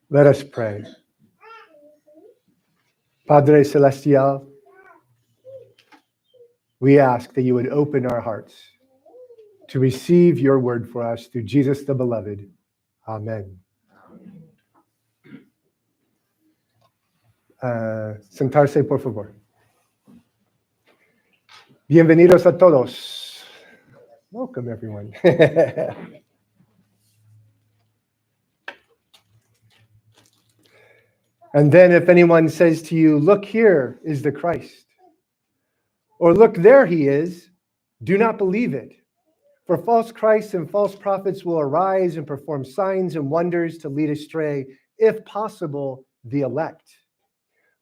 Let us pray. Padre Celestial, we ask that you would open our hearts to receive your word for us through Jesus the Beloved. Amen. Sentarse, por favor. Bienvenidos a todos. Welcome, everyone. And then if anyone says to you, look, here is the Christ, or look, there he is, do not believe it. For false Christs and false prophets will arise and perform signs and wonders to lead astray, if possible, the elect.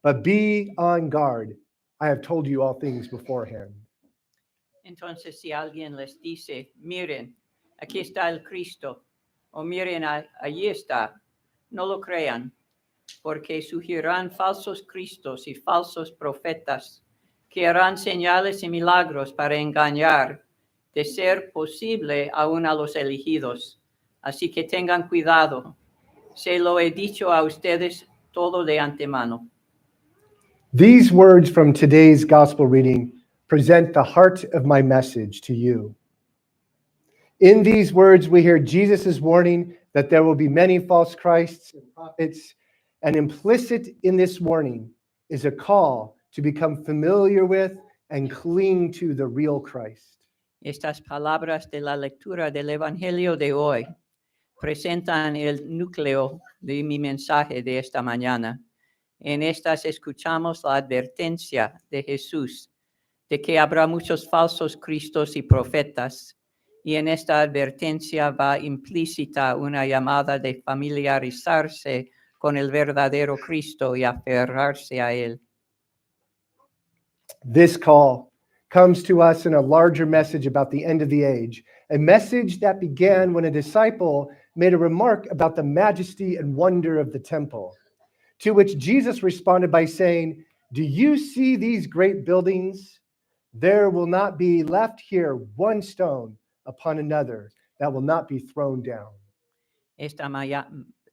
But be on guard. I have told you all things beforehand. Entonces, si alguien les dice, miren, aquí está el Cristo, o miren, allí está, no lo crean, porque surgirán falsos cristos y falsos profetas, que harán señales y milagros para engañar, de ser posible, aún a los elegidos. Así que tengan cuidado. Se lo he dicho a ustedes todo de antemano. These words from today's gospel reading present the heart of my message to you. In these words, we hear Jesus' warning that there will be many false Christs and prophets, and implicit in this warning is a call to become familiar with and cling to the real Christ. Estas palabras de la lectura del Evangelio de hoy presentan el núcleo de mi mensaje de esta mañana. En estas escuchamos la advertencia de Jesús de que habrá muchos falsos cristos y profetas, y en esta advertencia va implícita una llamada de familiarizarse con el verdadero Cristo y aferrarse a él. This call comes to us in a larger message about the end of the age, a message that began when a disciple made a remark about the majesty and wonder of the temple, to which Jesus responded by saying, "Do you see these great buildings? There will not be left here one stone upon another that will not be thrown down." Esta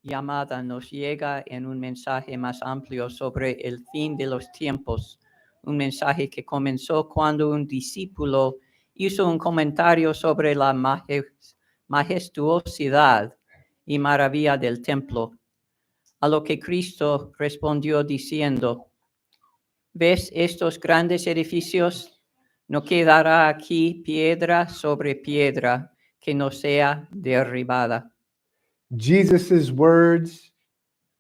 llamada nos llega en un mensaje más amplio sobre el fin de los tiempos, un mensaje que comenzó cuando un discípulo hizo un comentario sobre la majestuosidad y maravilla del templo, a lo que Cristo respondió diciendo, ¿ves estos grandes edificios? No quedará aquí piedra sobre piedra que no sea derribada. Jesus' words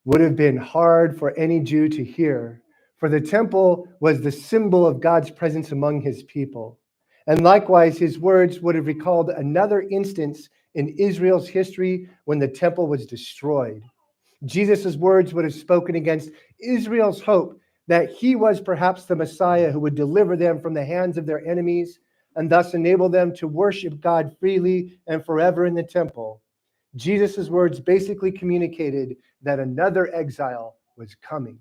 would have been hard for any Jew to hear, for the temple was the symbol of God's presence among his people. And likewise, his words would have recalled another instance in Israel's history when the temple was destroyed. Jesus' words would have spoken against Israel's hope that he was perhaps the Messiah who would deliver them from the hands of their enemies and thus enable them to worship God freely and forever in the temple. Jesus' words basically communicated that another exile was coming.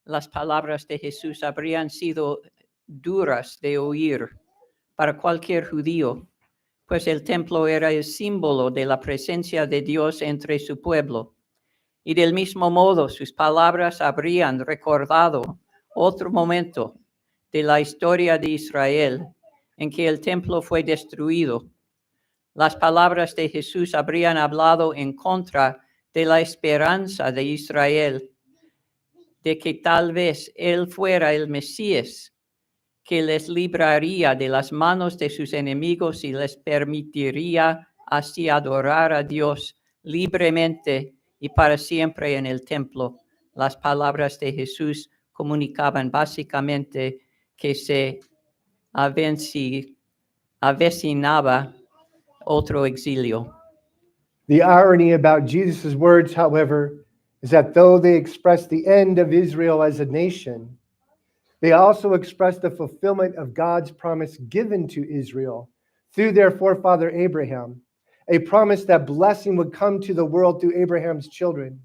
Las palabras de Jesús habrían sido duras de oír para cualquier judío, pues el templo era el símbolo de la presencia de Dios entre su pueblo. Y del mismo modo, sus palabras habrían recordado otro momento de la historia de Israel en que el templo fue destruido. Las palabras de Jesús habrían hablado en contra de la esperanza de Israel, de que tal vez él fuera el Mesías, que les libraría de las manos de sus enemigos y les permitiría así adorar a Dios libremente y para siempre en el templo. Las palabras de Jesús comunicaban básicamente que se avecinaba otro exilio. The irony about Jesus' words, however, is that though they express the end of Israel as a nation, they also express the fulfillment of God's promise given to Israel through their forefather Abraham, a promise that blessing would come to the world through Abraham's children.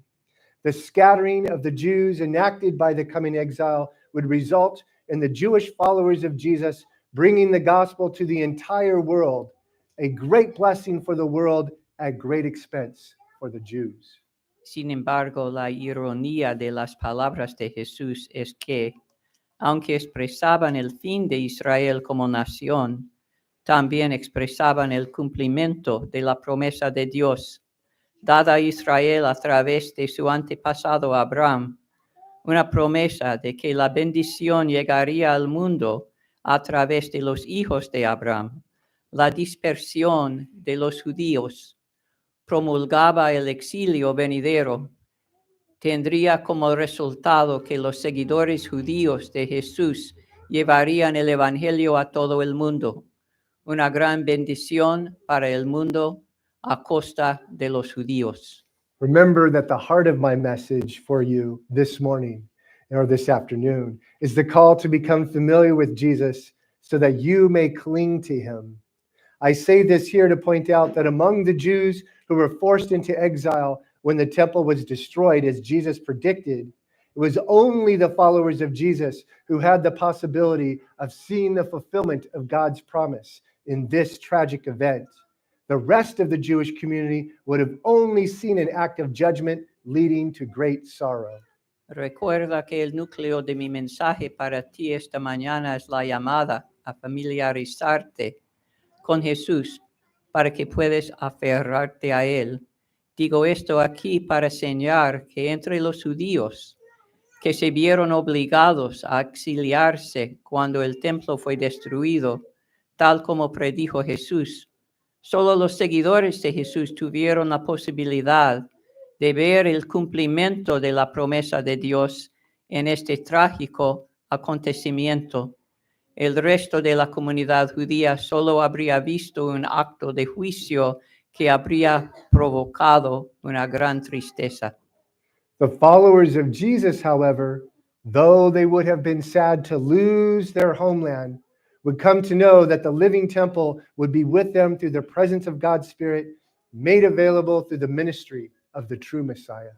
The scattering of the Jews enacted by the coming exile would result in the Jewish followers of Jesus bringing the gospel to the entire world, a great blessing for the world at great expense for the Jews. Sin embargo, la ironía de las palabras de Jesús es que, aunque expresaban el fin de Israel como nación, también expresaban el cumplimiento de la promesa de Dios, dada a Israel a través de su antepasado Abraham, una promesa de que la bendición llegaría al mundo a través de los hijos de Abraham. La dispersión de los judíos promulgaba el exilio venidero. Tendría como resultado que los seguidores judíos de Jesús llevarían el Evangelio a todo el mundo, una gran bendición para el mundo a costa de los judíos. Remember that the heart of my message for you this morning or this afternoon is the call to become familiar with Jesus so that you may cling to him. I say this here to point out that among the Jews who were forced into exile when the temple was destroyed, as Jesus predicted, it was only the followers of Jesus who had the possibility of seeing the fulfillment of God's promise in this tragic event. The rest of the Jewish community would have only seen an act of judgment leading to great sorrow. Recuerda que el núcleo de mi mensaje para ti esta mañana es la llamada a familiarizarte con Jesús para que puedas aferrarte a Él. Digo esto aquí para señalar que entre los judíos que se vieron obligados a exiliarse cuando el templo fue destruido, tal como predijo Jesús, solo los seguidores de Jesús tuvieron la posibilidad de ver el cumplimiento de la promesa de Dios en este trágico acontecimiento. El resto de la comunidad judía solo habría visto un acto de juicio que habría provocado una gran tristeza. The followers of Jesus, however, though they would have been sad to lose their homeland, would come to know that the living temple would be with them through the presence of God's Spirit, made available through the ministry of the true Messiah.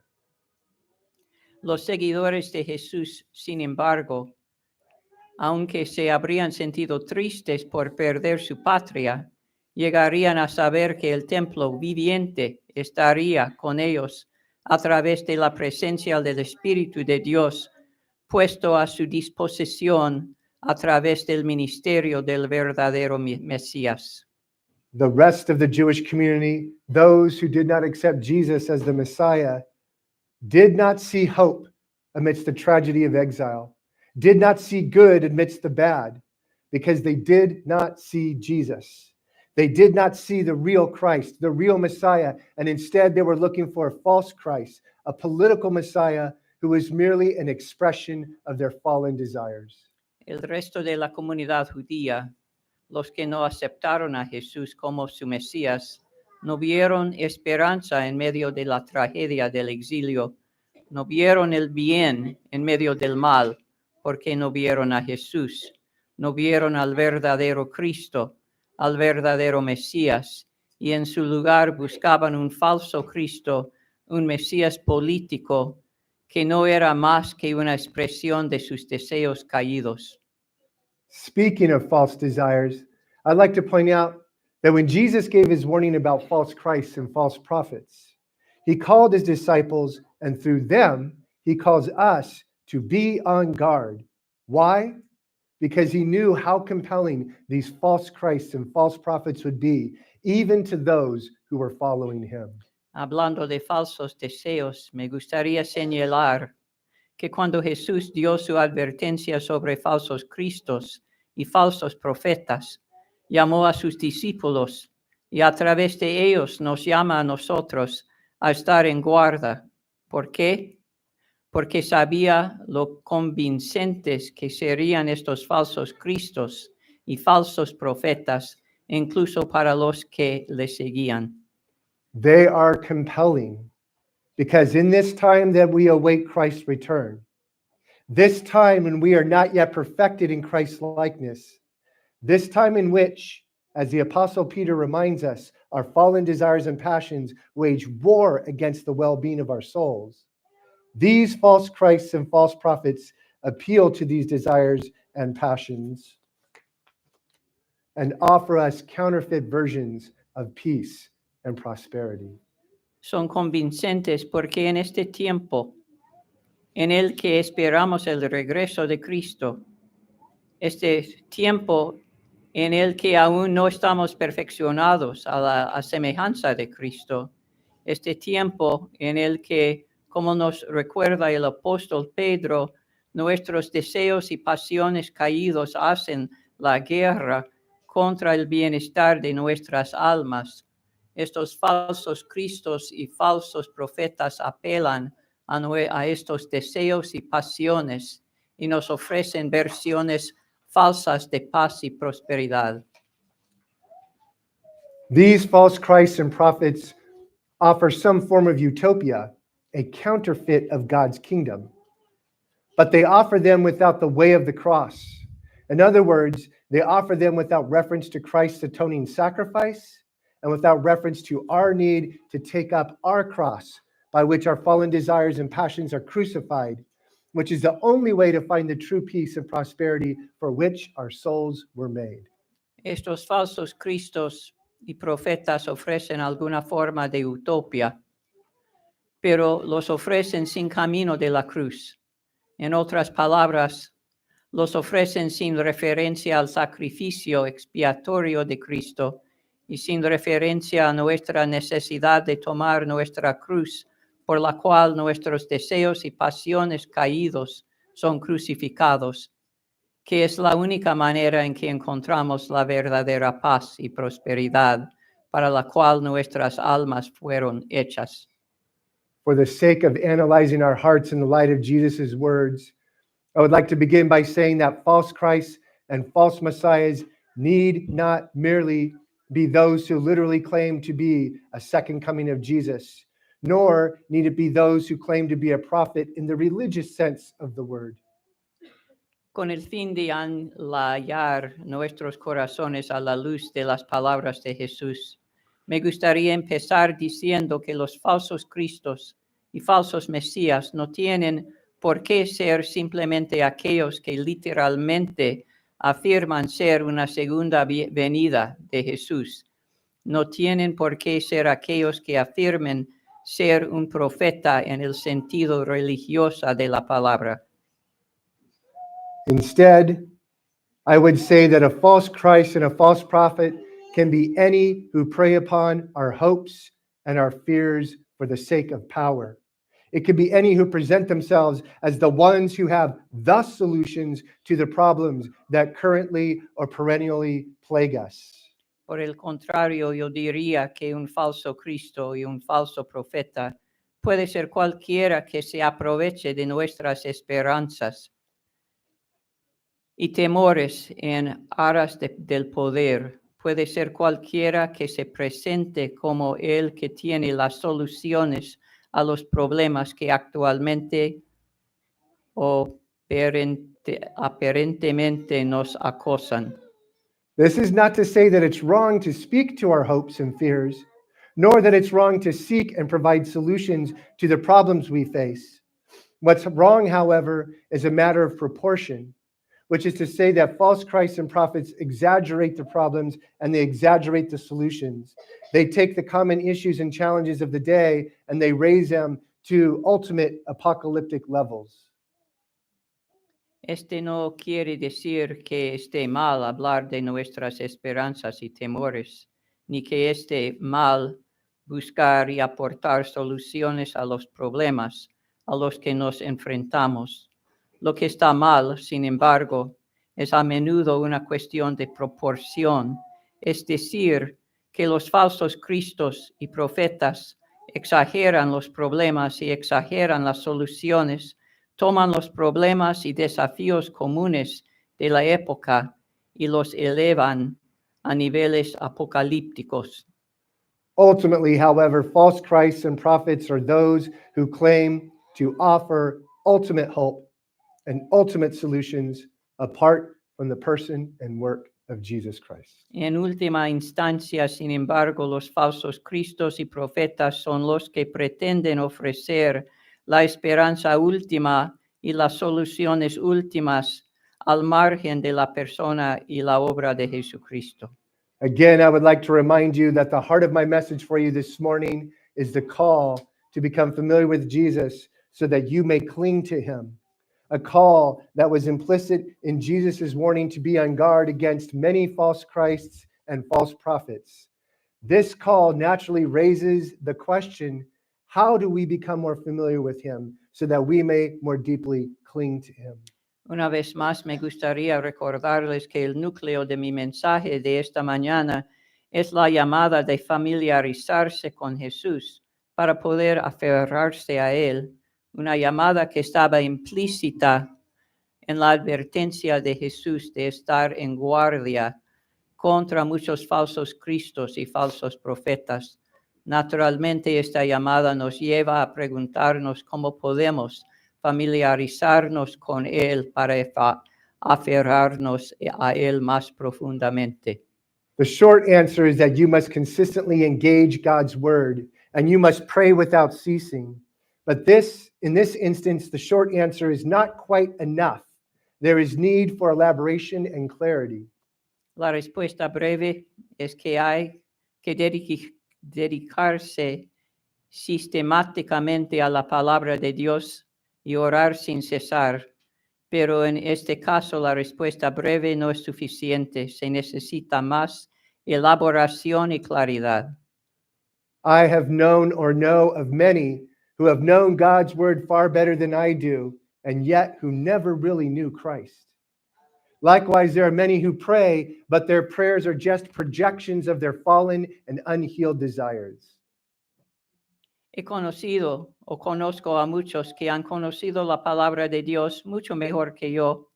Los seguidores de Jesús, sin embargo, aunque se habrían sentido tristes por perder su patria, llegarían a saber que el templo viviente estaría con ellos a través de la presencia del Espíritu de Dios, puesto a su disposición a través del ministerio del verdadero Mesías. The rest of the Jewish community, those who did not accept Jesus as the Messiah, did not see hope amidst the tragedy of exile, did not see good amidst the bad, because they did not see Jesus. They did not see the real Christ, the real Messiah, and instead they were looking for a false Christ, a political Messiah who was merely an expression of their fallen desires. El resto de la comunidad judía, los que no aceptaron a Jesús como su Mesías, no vieron esperanza en medio de la tragedia del exilio, no vieron el bien en medio del mal, porque no vieron a Jesús, no vieron al verdadero Cristo, al verdadero Mesías, y en su lugar buscaban un falso Cristo, un Mesías político, que no era más que una expresión de sus deseos caídos. Speaking of false desires, I'd like to point out that when Jesus gave his warning about false Christs and false prophets, he called his disciples, and through them, he calls us to be on guard. Why? Because he knew how compelling these false Christs and false prophets would be, even to those who were following him. Hablando de falsos deseos, me gustaría señalar que cuando Jesús dio su advertencia sobre falsos cristos y falsos profetas, llamó a sus discípulos y a través de ellos nos llama a nosotros a estar en guarda. ¿Por qué? Porque sabía lo convincentes que serían estos falsos cristos y falsos profetas, incluso para los que le seguían. They are compelling because in this time that we await Christ's return, this time when we are not yet perfected in Christ's likeness, this time in which, as the Apostle Peter reminds us, our fallen desires and passions wage war against the well-being of our souls, these false Christs and false prophets appeal to these desires and passions and offer us counterfeit versions of peace and prosperity. son convincentes porque en este tiempo en el que esperamos el regreso de Cristo, este tiempo en el que aún no estamos perfeccionados a la semejanza de Cristo, este tiempo en el que, como nos recuerda el apóstol Pedro, nuestros deseos y pasiones caídos hacen la guerra contra el bienestar de nuestras almas. Estos falsos cristos y falsos profetas apelan a estos deseos y pasiones y nos ofrecen versiones falsas de paz y prosperidad. These false Christs and prophets offer some form of utopia, a counterfeit of God's kingdom. But they offer them without the way of the cross. In other words, they offer them without reference to Christ's atoning sacrifice and without reference to our need to take up our cross, by which our fallen desires and passions are crucified, which is the only way to find the true peace and prosperity for which our souls were made. Estos falsos cristos y profetas ofrecen alguna forma de utopía, pero los ofrecen sin camino de la cruz. En otras palabras, los ofrecen sin referencia al sacrificio expiatorio de Cristo y sin referencia a nuestra necesidad de tomar nuestra cruz, por la cual nuestros deseos y pasiones caídos son crucificados, que es la única manera en que encontramos la verdadera paz y prosperidad para la cual nuestras almas fueron hechas. For the sake of analyzing our hearts in the light of Jesus' words, I would like to begin by saying that false Christs and false messiahs need not merely be those who literally claim to be a second coming of Jesus, nor need it be those who claim to be a prophet in the religious sense of the word. Con el fin de alayar nuestros corazones a la luz de las palabras de Jesús, me gustaría empezar diciendo que los falsos cristos y falsos mesías no tienen por qué ser simplemente aquellos que literalmente afirman ser una segunda venida de Jesús. No tienen por qué ser aquellos que afirmen ser un profeta en el sentido religioso de la palabra. Instead, I would say that a false Christ and a false prophet can be any who prey upon our hopes and our fears for the sake of power. It can be any who present themselves as the ones who have the solutions to the problems that currently or perennially plague us. Por el contrario, yo diría que un falso Cristo y un falso profeta puede ser cualquiera que se aproveche de nuestras esperanzas y temores en aras del poder. Puede ser cualquiera que se presente como el que tiene las soluciones a los problemas que actualmente o aparentemente nos acosan. This is not to say that it's wrong to speak to our hopes and fears, nor that it's wrong to seek and provide solutions to the problems we face. What's wrong, however, is a matter of proportion, which is to say that false Christs and prophets exaggerate the problems and they exaggerate the solutions. They take the common issues and challenges of the day and they raise them to ultimate apocalyptic levels. Este no quiere decir que esté mal hablar de nuestras esperanzas y temores, ni que esté mal buscar y aportar soluciones a los problemas a los que nos enfrentamos. Lo que está mal, sin embargo, es a menudo una cuestión de proporción, es decir, que los falsos cristos y profetas exageran los problemas y exageran las soluciones, toman los problemas y desafíos comunes de la época y los elevan a niveles apocalípticos. Ultimately, however, false Christs and prophets are those who claim to offer ultimate hope and ultimate solutions apart from the person and work of Jesus Christ. En última instancia, sin embargo, los falsos cristos y profetas son los que pretenden ofrecer la esperanza última y las soluciones últimas al margen de la persona y la obra de Jesucristo. Again, I would like to remind you that the heart of my message for you this morning is the call to become familiar with Jesus so that you may cling to him. A call that was implicit in Jesus' warning to be on guard against many false Christs and false prophets. This call naturally raises the question, how do we become more familiar with him so that we may more deeply cling to him? Una vez más, me gustaría recordarles que el núcleo de mi mensaje de esta mañana es la llamada de familiarizarse con Jesús para poder aferrarse a Él, una llamada que estaba implícita en la advertencia de Jesús de estar en guardia contra muchos falsos cristos y falsos profetas. Naturalmente, esta llamada nos lleva a preguntarnos cómo podemos familiarizarnos con Él para aferrarnos a Él más profundamente. The short answer is that you must consistently engage God's word and you must pray without ceasing. But in this instance, the short answer is not quite enough. There is need for elaboration and clarity. La respuesta breve es que hay que dedicarse sistemáticamente a la palabra de Dios y orar sin cesar, pero en este caso la respuesta breve no es suficiente, se necesita más elaboración y claridad. I have known or know of many who have known God's word far better than I do, and yet who never really knew Christ. Likewise, there are many who pray, but their prayers are just projections of their fallen and unhealed desires. He conocido o conozco a muchos que han conocido la palabra de Dios mucho mejor que yo,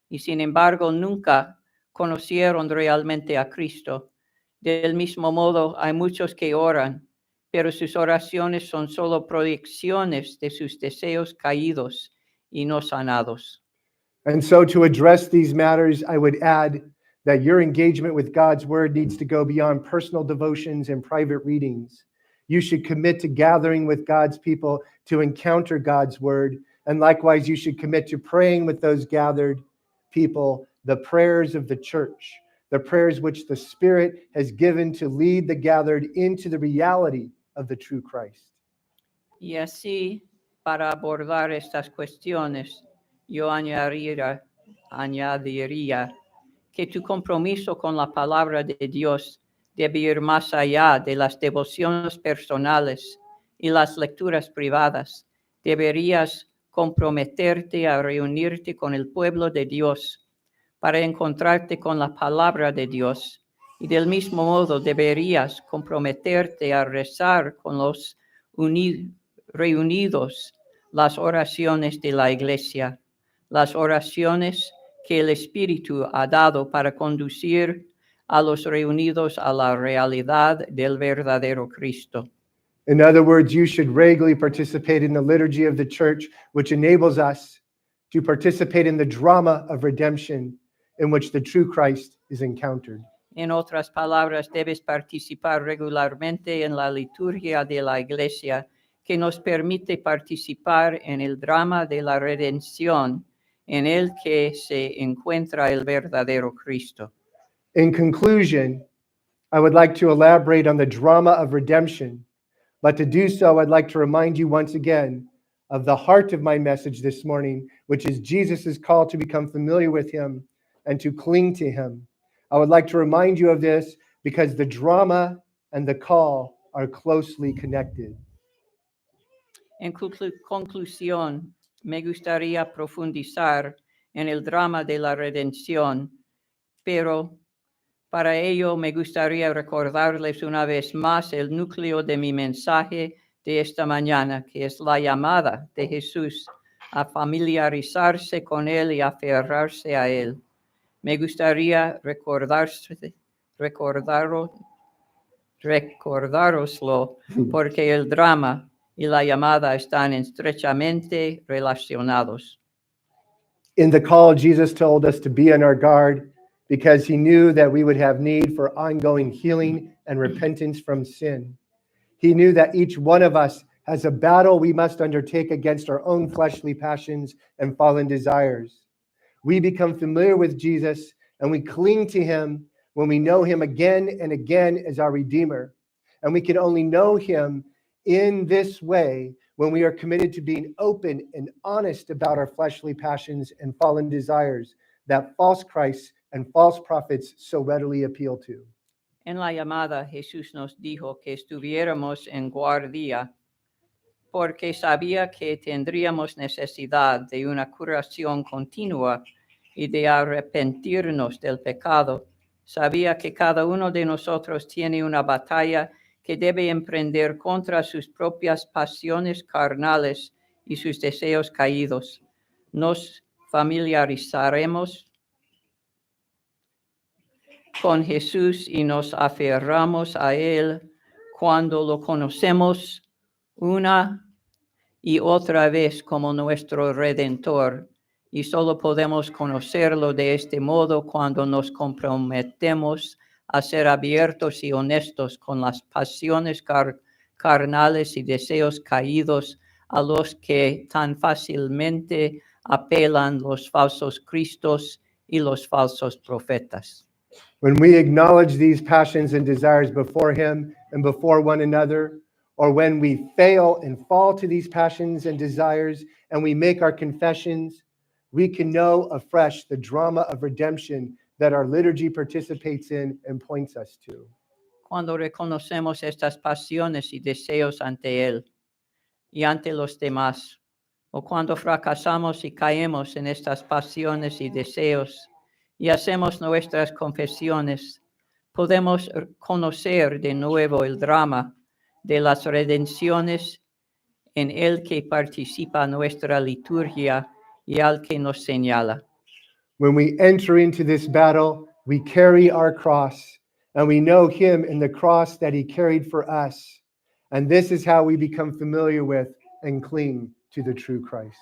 y sin embargo nunca conocieron realmente a Cristo. Del mismo modo, hay muchos que oran, pero sus oraciones son solo proyecciones de sus deseos caídos y no sanados. And so, to address these matters, I would add that your engagement with God's word needs to go beyond personal devotions and private readings. You should commit to gathering with God's people to encounter God's word. And likewise, you should commit to praying with those gathered people the prayers of the church, the prayers which the Spirit has given to lead the gathered into the reality of the true Christ. Y así, para abordar estas cuestiones, yo añadiría que tu compromiso con la palabra de Dios debe ir más allá de las devociones personales y las lecturas privadas. Deberías comprometerte a reunirte con el pueblo de Dios para encontrarte con la palabra de Dios. Y del mismo modo deberías comprometerte a rezar con los reunidos las oraciones de la iglesia, las oraciones que el Espíritu ha dado para conducir a los reunidos a la realidad del verdadero Cristo. In other words, you should regularly participate in the liturgy of the church, which enables us to participate in the drama of redemption in which the true Christ is encountered. En otras palabras, debes participar regularmente en la liturgia de la Iglesia, que nos permite participar en el drama de la redención, en el que se encuentra el verdadero Cristo. In conclusion, I would like to elaborate on the drama of redemption, but to do so, I'd like to remind you once again of the heart of my message this morning, which is Jesus' call to become familiar with him and to cling to him. I would like to remind you of this because the drama and the call are closely connected. En conclusión, me gustaría profundizar en el drama de la redención, pero para ello me gustaría recordarles una vez más el núcleo de mi mensaje de esta mañana, que es la llamada de Jesús a familiarizarse con Él y aferrarse a Él. Me gustaría recordároslo porque el drama y la llamada están estrechamente relacionados. In the call, Jesus told us to be on our guard because he knew that we would have need for ongoing healing and repentance from sin. He knew that each one of us has a battle we must undertake against our own fleshly passions and fallen desires. We become familiar with Jesus and we cling to him when we know him again and again as our Redeemer. And we can only know him in this way, when we are committed to being open and honest about our fleshly passions and fallen desires that false Christs and false prophets so readily appeal to. En la llamada, Jesús nos dijo que estuviéramos en guardia, porque sabía que tendríamos necesidad de una curación continua y de arrepentirnos del pecado. Sabía que cada uno de nosotros tiene una batalla que debe emprender contra sus propias pasiones carnales y sus deseos caídos. Nos familiarizaremos con Jesús y nos aferramos a Él cuando lo conocemos una y otra vez como nuestro Redentor. Y solo podemos conocerlo de este modo cuando nos comprometemos a ser abiertos y honestos con las pasiones carnales y deseos caídos a los que tan fácilmente apelan los falsos cristos y los falsos profetas. When we acknowledge these passions and desires before Him and before one another, or when we fail and fall to these passions and desires and we make our confessions, we can know afresh the drama of redemption that our liturgy participates in and points us to. Cuando reconocemos estas pasiones y deseos ante Él y ante los demás, o cuando fracasamos y caemos en estas pasiones y deseos y hacemos nuestras confesiones, podemos conocer de nuevo el drama de las redenciones en el que participa nuestra liturgia y al que nos señala. When we enter into this battle, we carry our cross, and we know Him in the cross that He carried for us. And this is how we become familiar with and cling to the true Christ.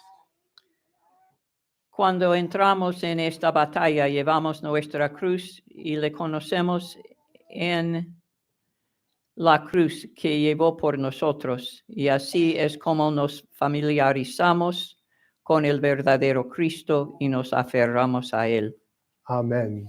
Cuando entramos en esta batalla, llevamos nuestra cruz y le conocemos en la cruz que llevó por nosotros. Y así es como nos familiarizamos con el verdadero Cristo y nos aferramos a Él. Amen.